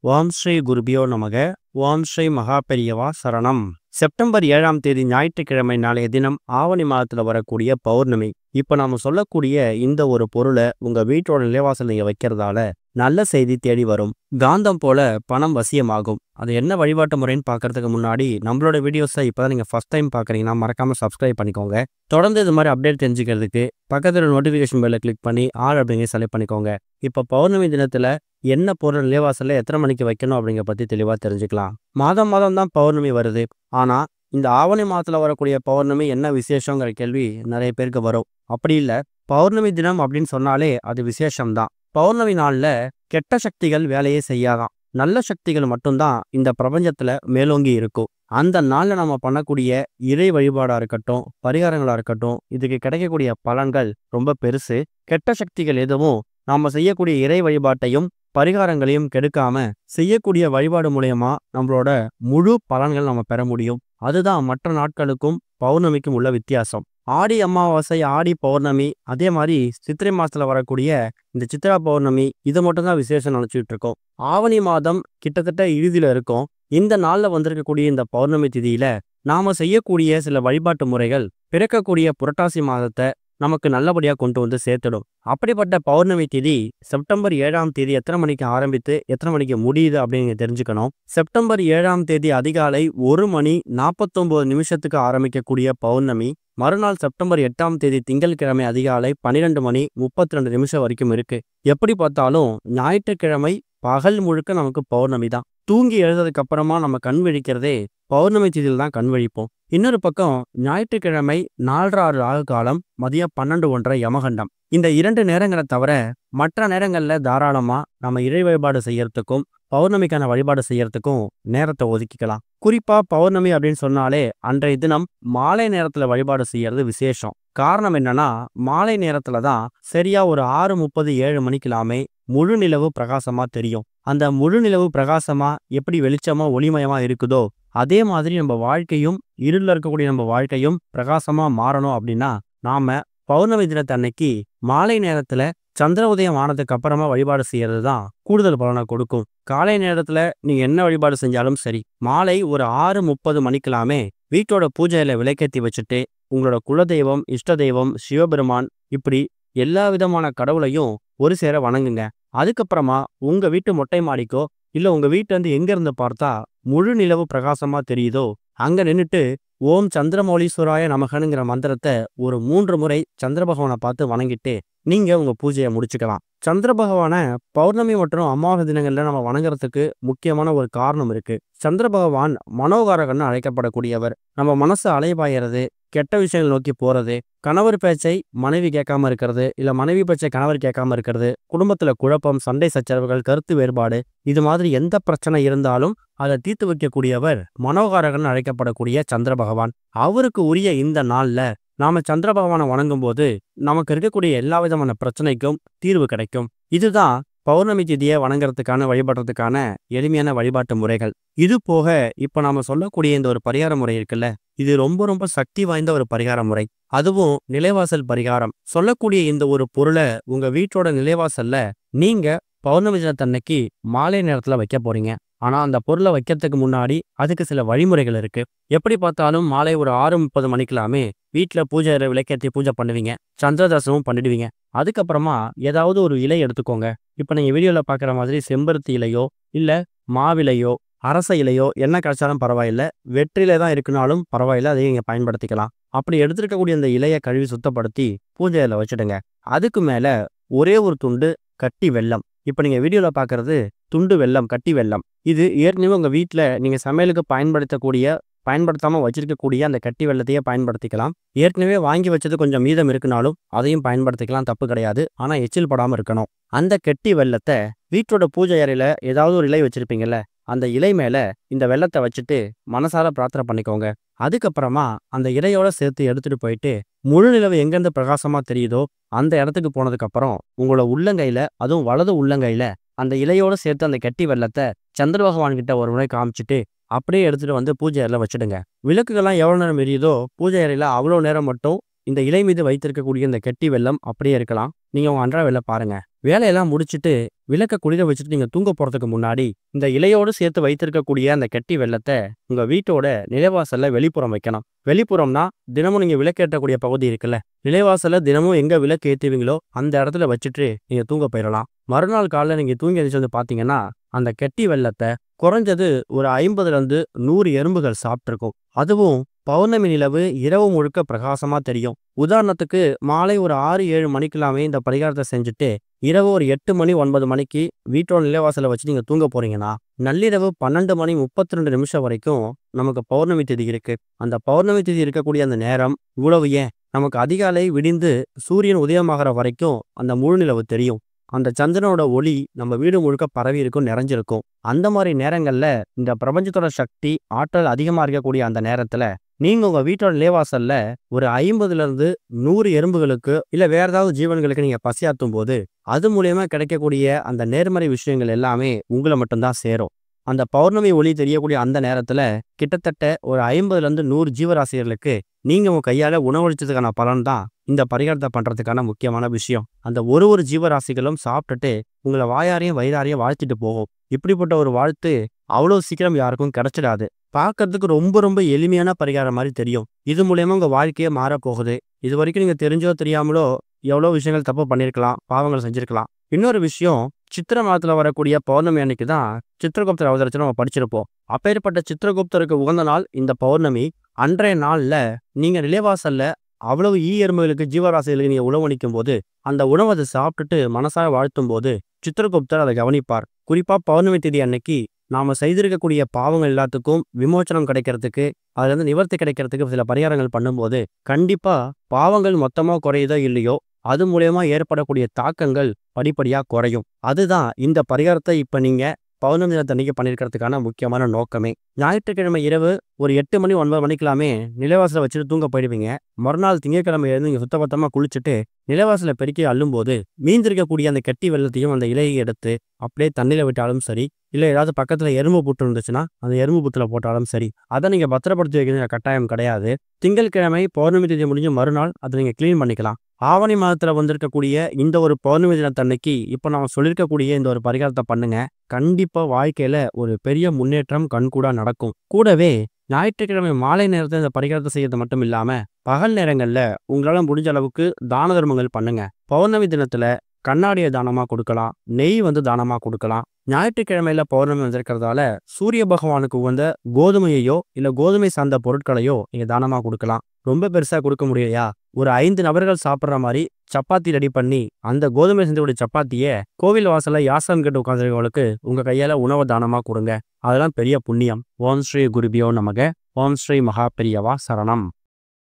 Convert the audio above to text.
ஓம் ஸ்ரீ குருபியோ நமக. ஓம் ஸ்ரீ மகாபெரியவா சரணம். செப்டம்பர் 7ஆம் தேதி ஞாயிற்றுக்கிழமை நாளைய தினம் ஆவணி மாதத்துல வரக்கூடிய பௌர்ணமி. இப்ப நாம சொல்லக்கூடிய இந்த ஒரு பொருளை உங்க வீட்டோட நிலைவாசல் நீங்க வைக்கிறதால நல்ல செய்தி தேடி வரும். காந்தம் போல பணம் வசியமாகும். அது என்ன வழிபாட்டு முறைன்னு பார்க்கறதுக்கு முன்னாடி நம்மளோட வீடியோஸை இப்பதான் நீங்க ஃபர்ஸ்ட் டைம் பார்க்குறீங்கன்னா மறக்காம சப்ஸ்கிரைப் பண்ணிக்கோங்க. தொடர்ந்து இது மாதிரி அப்டேட் தெரிஞ்சுக்கிறதுக்கு பக்கத்துல நோட்டிஃபிகேஷன் பெல்லை கிளிக் பண்ணி ஆல் அப்படிங்கிற செலக்ட் பண்ணிக்கோங்க. இப்ப பௌர்ணமி தினத்துல என்ன பொருள் நிலைவாசல்ல எத்தனை மணிக்கு வைக்கணும் அப்படிங்கிற பத்தி தெளிவா தெரிஞ்சுக்கலாம். மாதம் தான் பௌர்ணமி வருது. ஆனா இந்த ஆவணி மாதத்துல வரக்கூடிய பௌர்ணமி என்ன விசேஷங்கிற கேள்வி நிறைய பேருக்கு வரும். அப்படி இல்ல, பௌர்ணமி தினம் அப்படின்னு சொன்னாலே அது விசேஷம்தான். பௌர்ணமி நாள்ல கெட்ட சக்திகள் வேலையே செய்யாதான். நல்ல சக்திகள் மட்டும்தான் இந்த பிரபஞ்சத்துல மேலோங்கி இருக்கும். அந்த நாள்ல நம்ம பண்ணக்கூடிய இறை வழிபாடா இருக்கட்டும், பரிகாரங்களா இருக்கட்டும், இதுக்கு கிடைக்கக்கூடிய பலன்கள் ரொம்ப பெருசு. கெட்ட சக்திகள் எதுவும் நாம செய்யக்கூடிய இறை வழிபாட்டையும் பரிகாரங்களையும் கெடுக்காம செய்யக்கூடிய வழிபாடு மூலயமா நம்மளோட முழு பலன்கள் நம்ம பெற முடியும். அதுதான் மற்ற நாட்களுக்கும் பௌர்ணமிக்கும் உள்ள வித்தியாசம். ஆடி அமாவாசை, ஆடி பௌர்ணமி, அதே மாதிரி சித்திரை மாசத்துல வரக்கூடிய இந்த சித்ரா பௌர்ணமி, இது மட்டும் தான் விசேஷம் நினைச்சிட்டு இருக்கோம். ஆவணி மாதம் கிட்டத்தட்ட இறுதியில இருக்கும். இந்த நாள்ல வந்திருக்கக்கூடிய இந்த பௌர்ணமி திதியில நாம செய்யக்கூடிய சில வழிபாட்டு முறைகள் பிறக்கக்கூடிய புரட்டாசி மாதத்தை நமக்கு நல்லபடியா கொண்டு வந்து சேர்த்துடும். அப்படிப்பட்ட பௌர்ணமி திதி செப்டம்பர் 7ஆம் தேதி எத்தனை மணிக்கு ஆரம்பித்து எத்தனை மணிக்கு முடியுது அப்படின்னு தெரிஞ்சுக்கணும். செப்டம்பர் 7ஆம் தேதி அதிகாலை 1:49 ஆரம்பிக்கக்கூடிய பௌர்ணமி மறுநாள் செப்டம்பர் 8ஆம் தேதி திங்கட்கிழமை அதிகாலை 12:32 வரைக்கும் இருக்கு. எப்படி பார்த்தாலும் ஞாயிற்றுக்கிழமை பகல் முழுக்க நமக்கு பௌர்ணமி தான். தூங்கி எழுந்ததுக்கு அப்புறமா நம்ம கண் விழிக்கிறதே பௌர்ணமி திதியில் தான் கண் விழிப்போம். இன்னொரு பக்கம் ஞாயிற்றுக்கிழமை 4:06 ராகு காலம், மதியம் 12:01 யமகண்டம். இந்த 2 நேரங்களை தவிர மற்ற நேரங்கள்ல தாராளமா நம்ம இறை வழிபாடு செய்யறதுக்கும் பௌர்ணமிக்கான வழிபாடு செய்யறதுக்கும் நேரத்தை ஒதுக்கிக்கலாம். குறிப்பா பௌர்ணமி அப்படின்னு சொன்னாலே அன்றைய தினம் மாலை நேரத்துல வழிபாடு செய்யறது விசேஷம். காரணம் என்னன்னா, மாலை நேரத்துல தான் சரியா ஒரு 6:30 7 மணிக்கெல்லாமே முழு நிலவு பிரகாசமா தெரியும். அந்த முழு நிலவு பிரகாசமா எப்படி வெளிச்சமா ஒளிமயமா இருக்குதோ அதே மாதிரி நம்ம வாழ்க்கையும், இருளில் இருக்கக்கூடிய நம்ம வாழ்க்கையும் பிரகாசமா மாறணும் அப்படின்னா நாம பௌர்ணமி தினத்தன்னைக்கு மாலை நேரத்துல சந்திர உதயம் ஆனதுக்கு அப்புறமா வழிபாடு செய்யறது தான் கூடுதல் பலனை கொடுக்கும். காலை நேரத்துல நீங்க என்ன வழிபாடு செஞ்சாலும் சரி, மாலை ஒரு 6:30 மணிக்கெல்லாமே வீட்டோட பூஜையில விளக்கேத்தி வச்சுட்டு உங்களோட குலதெய்வம், இஷ்ட தெய்வம், சிவபெருமான், இப்படி எல்லா விதமான கடவுளையும் ஒரு சேர வணங்குங்க. அதுக்கப்புறமா உங்க வீட்டு மொட்டை மாடிக்கோ இல்ல உங்க வீட்டுல இருந்து எங்க இருந்து பார்த்தா முழு நிலவு பிரகாசமா தெரியுதோ அங்க நின்னுட்டு ஓம் சந்திரமௌலீஸ்வராய நமகனுங்கிற மந்திரத்தை ஒரு 3 முறை சந்திர பகவானை பார்த்து வணங்கிட்டு நீங்க உங்க பூஜையை முடிச்சுக்கலாம். சந்திர பகவானை பௌர்ணமி மற்றும் அமாவாசை தினங்கள்ல நம்ம வணங்குறதுக்கு முக்கியமான ஒரு காரணம் இருக்கு. சந்திர பகவான் மனோகாரகன்னு அழைக்கப்படக்கூடியவர். நம்ம மனசு அலைபாயறது, கெட்ட விஷயங்கள் நோக்கி போறது, கணவர் பேச்சை மனைவி கேட்காம இருக்கிறது, இல்ல மனைவி பேச்சை கணவர் கேட்காம இருக்கிறது, குடும்பத்துல குழப்பம், சண்டை சச்சரவுகள், கருத்து வேறுபாடு, இது மாதிரி எந்த பிரச்சனை இருந்தாலும் அதை தீர்த்து வைக்கக்கூடியவர் மனோகாரகன் அழைக்கப்படக்கூடிய சந்திர பகவான். அவருக்கு உரிய இந்த நாள்ல நாம சந்திர பகவானை வணங்கும் போது நமக்கு இருக்கக்கூடிய எல்லா விதமான பிரச்சனைக்கும் தீர்வு கிடைக்கும். இதுதான் பௌர்ணமி திதியை வணங்குறதுக்கான வழிபடுறதுக்கான எளிமையான வழிபாட்டு முறைகள். இது போக இப்ப நாம சொல்லக்கூடிய இந்த ஒரு பரிகார முறை இருக்குல்ல, இது ரொம்ப ரொம்ப சக்தி வாய்ந்த ஒரு பரிகார முறை. அதுவும் நிலைவாசல் பரிகாரம். சொல்லக்கூடிய இந்த ஒரு பொருளை உங்க வீட்டோட நிலைவாசல்ல நீங்க பௌர்ணமி தினத்தன்னைக்கு மாலை நேரத்துல வைக்க போறீங்க. ஆனா அந்த பொருளை வைக்கிறதுக்கு முன்னாடி அதுக்கு சில வழிமுறைகள் இருக்கு. எப்படி பார்த்தாலும் மாலை ஒரு 6:30 மணிக்கெல்லாமே வீட்டுல பூஜை விளக்கேற்றி பூஜை பண்ணுவீங்க, சந்திர தரிசனமும் பண்ணிடுவீங்க. அதுக்கப்புறமா ஏதாவது ஒரு இலை எடுத்துக்கோங்க. இப்ப நீங்க வீடியோல பாக்குற மாதிரி செம்பருத்தி இலையோ இல்ல மாவிலையோ அரச இலையோ என்ன கிடைச்சாலும் பரவாயில்ல, வெற்றிலை தான் இருக்குனாலும் பரவாயில்ல, அதையும் நீங்க பயன்படுத்திக்கலாம். அப்படி எடுத்துருக்கக்கூடிய அந்த இலையை கழுவி சுத்தப்படுத்தி பூஜையில வச்சுடுங்க. அதுக்கு மேல ஒரே ஒரு துண்டு கட்டி வெல்லம். இப்ப நீங்க வீடியோல பாக்குறது துண்டு வெல்லம், கட்டி வெல்லம். இது ஏற்கனவே உங்க வீட்டுல நீங்க சமையலுக்கு பயன்படுத்தாம வச்சிருக்கக்கூடிய அந்த கட்டி வெல்லத்தையே பயன்படுத்திக்கலாம். ஏற்கனவே வாங்கி வச்சது கொஞ்சம் மீதம் இருக்குனாலும் அதையும் பயன்படுத்திக்கலாம், தப்பு கிடையாது. ஆனா எச்சில் படாம இருக்கணும். அந்த கெட்டி வெல்லத்தை வீட்டோட பூஜை அறையில ஏதாவது ஒரு இலை வச்சிருப்பீங்கல்ல, அந்த இலை மேல இந்த வெல்லத்தை வச்சுட்டு மனசார பிரார்த்தனை பண்ணிக்கோங்க. அதுக்கப்புறமா அந்த இலையோட சேர்த்து எடுத்துட்டு போயிட்டு முழு நிலவு எங்கேருந்து பிரகாசமா தெரியுதோ அந்த இடத்துக்கு போனதுக்கு அப்புறம் உங்களோட உள்ளங்கையில, அதுவும் வலது உள்ளங்கையில அந்த இலையோட சேர்த்து அந்த கெட்டி வெல்லத்தை சந்திர பகவான் கிட்ட ஒரு முறை காமிச்சிட்டு அப்படியே எடுத்துட்டு வந்து பூஜை அறையில வச்சுடுங்க. விளக்குகள்லாம் எவ்வளவு நேரம் எரியுதோ பூஜை அறையில அவ்வளோ நேரம் மட்டும் இந்த இலை மீது வைத்திருக்கக்கூடிய இந்த கெட்டி வெல்லம் அப்படியே இருக்கலாம். நீங்க உங்க அன்றாட வேலை பாருங்க. வேலையெல்லாம் முடிச்சுட்டு விளக்க குளிர வச்சுட்டு நீங்க தூங்க போறதுக்கு முன்னாடி இந்த இலையோடு சேர்த்து வைத்திருக்கக்கூடிய அந்த கெட்டி வெல்லத்தை உங்க வீட்டோட நிலைவாசல்ல வெளிப்புறம் வைக்கணும். வெளிப்புறம்னா தினமும் நீங்க விளக்கேற்றக்கூடிய பகுதி இருக்குல்ல, நிலைவாசல்ல தினமும் எங்க விளக்கு ஏத்துவீங்களோ அந்த இடத்துல வச்சுட்டு நீங்க தூங்க போயிடலாம். மறுநாள் காலைல நீங்க தூங்கி எந்திரிச்சு வந்து பாத்தீங்கன்னா அந்த கெட்டி வெல்லத்தை குறைஞ்சது ஒரு 50லேருந்து 100 எறும்புகள் சாப்பிட்டுருக்கும். அதுவும் பௌர்ணமி நிலவு இரவு முழுக்க பிரகாசமா தெரியும். உதாரணத்துக்கு மாலை ஒரு 6-7 மணிக்கெல்லாமே இந்த பரிகாரத்தை செஞ்சுட்டு இரவு ஒரு 8 மணி 9 மணிக்கு வீட்டோட நிலைவாசலை வச்சு நீங்க தூங்க போறீங்கன்னா நள்ளிரவு 12 மணி 32 நிமிஷம் வரைக்கும் நமக்கு பௌர்ணமி திதி இருக்கு. அந்த பௌர்ணமி திதி இருக்கக்கூடிய அந்த நேரம் இவ்வளவு ஏன், நமக்கு அதிகாலை விடிந்து சூரியன் உதயமாகிற வரைக்கும் அந்த முழு நிலவு தெரியும். அந்த சந்திரனோட ஒளி நம்ம வீடு முழுக்க பரவி இருக்கும், நிறைஞ்சிருக்கும். அந்த மாதிரி நேரங்கள்ல இந்த பிரபஞ்சத்தோட சக்தி ஆற்றல் அதிகமா இருக்கக்கூடிய அந்த நேரத்துல நீங்க உங்க வீட்டோட நிலைவாசல்ல ஒரு 50லேருந்து 100 எறும்புகளுக்கு இல்ல வேற ஏதாவது ஜீவன்களுக்கு நீங்க பசியாத்தும் போது அது மூலியமா கிடைக்கக்கூடிய அந்த நேர்மறை விஷயங்கள் எல்லாமே உங்களை மட்டும்தான் சேரும். அந்த பௌர்ணமி ஒளி தெரியக்கூடிய அந்த நேரத்துல கிட்டத்தட்ட ஒரு 50லேருந்து 100 ஜீவராசிகளுக்கு நீங்க உங்க கையால உணவளிச்சதுக்கான பலன் தான் இந்த பரிகாரத்தை பண்றதுக்கான முக்கியமான விஷயம். அந்த ஒரு ஜீவராசிகளும் சாப்பிட்டுட்டு உங்களை வாயாரையும் வயிறாரையும் வாழ்த்திட்டு போகும். இப்படிப்பட்ட ஒரு வாழ்த்து அவ்வளோ சீக்கிரம் யாருக்கும் கிடைச்சிடாது. பார்க்கறதுக்கு ரொம்ப ரொம்ப எளிமையான பரிகாரம் மாதிரி தெரியும். இது மூலயமா உங்க வாழ்க்கையே மாறப்போகுது. இது வரைக்கும் நீங்க தெரிஞ்சோ தெரியாமலோ எவ்வளோ விஷயங்கள் தப்பு பண்ணியிருக்கலாம், பாவங்கள் செஞ்சிருக்கலாம். இன்னொரு விஷயம், சித்திரை மாதத்துல வரக்கூடிய பௌர்ணமி அன்னைக்கு தான் சித்திரகுப்தர் அவதரிச்சு நம்ம படிச்சிருப்போம். அப்பேற்பட்ட சித்திரகுப்தருக்கு உகந்த நாள் இந்த பௌர்ணமி. அன்றைய நாள்ல நீங்க நிலைவாசல்ல அவ்வளவு எறும்புகளுக்கு ஜீவராசிகளுக்கு நீங்க உணவளிக்கும் போது அந்த உணவை அதை சாப்பிட்டுட்டு மனசார வாழ்த்தும் போது சித்திரகுப்தர் அதை கவனிப்பார். குறிப்பா பௌர்ணமி திதி அன்னைக்கு நாம செய்திருக்கக்கூடிய பாவங்கள் எல்லாத்துக்கும் விமோச்சனம் கிடைக்கிறதுக்கு, அதுல இருந்து நிவர்த்தி கிடைக்கிறதுக்கு சில பரிகாரங்கள் பண்ணும்போது கண்டிப்பா பாவங்கள் மொத்தமா குறையுதோ இல்லையோ அது மூலயமா ஏற்படக்கூடிய தாக்கங்கள் படிப்படியா குறையும். அதுதான் இந்த பரிகாரத்தை இப்ப நீங்க பௌர்ணமி தினத்தன்னைக்கு பண்ணியிருக்கிறதுக்கான முக்கியமான நோக்கமே. ஞாயிற்றுக்கிழமை இரவு ஒரு 8 மணி 9 மணிக்கெல்லாமே நிலைவாசலை வச்சுட்டு தூங்க போயிடுவீங்க. மறுநாள் திங்கட்கிழமை இருந்து நீங்க சுத்தபத்தமா குளிச்சுட்டு நிலைவாசலை பெருக்கி அள்ளும்போது மீந்திருக்கக்கூடிய அந்த கெட்டி வெள்ளத்தையும் அந்த இலையை எடுத்து அப்படியே தண்ணியில விட்டாலும் சரி, இல்ல ஏதாவது பக்கத்துல எறும்பு புற்று இருந்துச்சுன்னா அந்த எறும்பு புத்துல போட்டாலும் சரி, அதை நீங்க பத்திரப்படுத்தி வைக்கிறது கட்டாயம் கிடையாது. திங்கட்கிழமை பௌர்ணமி தேதி முடிஞ்சு மறுநாள் அதை நீங்க கிளீன் பண்ணிக்கலாம். ஆவணி மாதத்துல வந்திருக்கக்கூடிய இந்த ஒரு பௌர்ணமி தினத்தன்னைக்கு இப்ப நம்ம சொல்லியிருக்கக்கூடிய இந்த ஒரு பரிகாரத்தை பண்ணுங்க. கண்டிப்பா வாழ்க்கையில ஒரு பெரிய முன்னேற்றம் கண்கூடா நடக்கும். கூடவே ஞாயிற்றுக்கிழமை மாலை நேரத்துல இந்த பரிகாரத்தை செய்யறது மட்டும் இல்லாம பகல் நேரங்கள்ல உங்களால முடிஞ்ச அளவுக்கு தான தர்மங்கள் பண்ணுங்க. பௌர்ணமி தினத்துல கண்ணாடியை தானமா கொடுக்கலாம், நெய் தானமா கொடுக்கலாம். ஞாயிற்றுக்கிழமையில பௌர்ணமி வந்திருக்கிறதால சூரிய பகவானுக்கு உகந்த கோதுமையையோ இல்ல கோதுமை சார்ந்த பொருட்களையோ நீங்க தானமா கொடுக்கலாம். ரொம்ப பெருசா கொடுக்க முடியலையா, ஒரு 5 நபர்கள் சாப்பிட்ற மாதிரி சப்பாத்தி ரெடி பண்ணி அந்த கோதுமை செஞ்சக்கூடிய சப்பாத்தியை கோவில் வாசல்ல யாசகம் கேட்டு உட்காந்துருக்கவங்களுக்கு உங்க கையால உணவு தானமா கொடுங்க. அதெல்லாம் பெரிய புண்ணியம். ஓம் ஸ்ரீ குருபியோ நமக. ஓம் ஸ்ரீ மகா பெரியவா சரணம்.